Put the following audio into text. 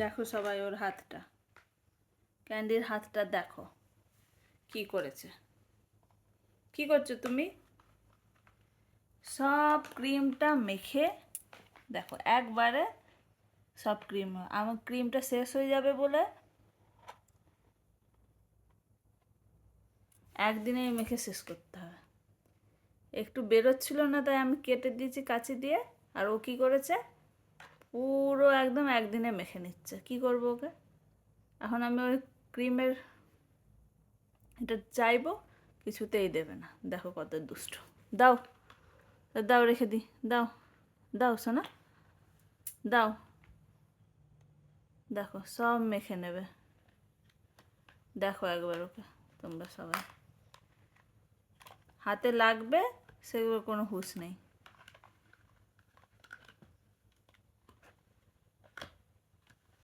দেখো সবাই ওর হাতটা, ক্যান্ডির হাতটা দেখো কি করেছে। কি করছো তুমি? সব ক্রিমটা মেখে দেখো একবারে সব ক্রিম, আমার ক্রিমটা শেষ হয়ে যাবে বলে একদিনেই মেখে শেষ করতে হবে। একটু বেরোচ্ছিল না তাই আমি কেটে দিয়েছি কাঁচি দিয়ে, আর ও কী করেছে পুরো একদম একদিনে মেখে নিচ্ছে। কি করবো ওকে? এখন আমি ওই ক্রিমের এটা চাইবো, কিছুতেই দেবে না। দেখো কত দুষ্ট। দাও দাও, রেখে দিই, দাও দাও সোনা, দাও। দেখো সব মেখে নেবে। দেখো একবার ওকে, তোমরা সবাই হাতে লাগবে সেগুলো কোনো হুঁশ নেই।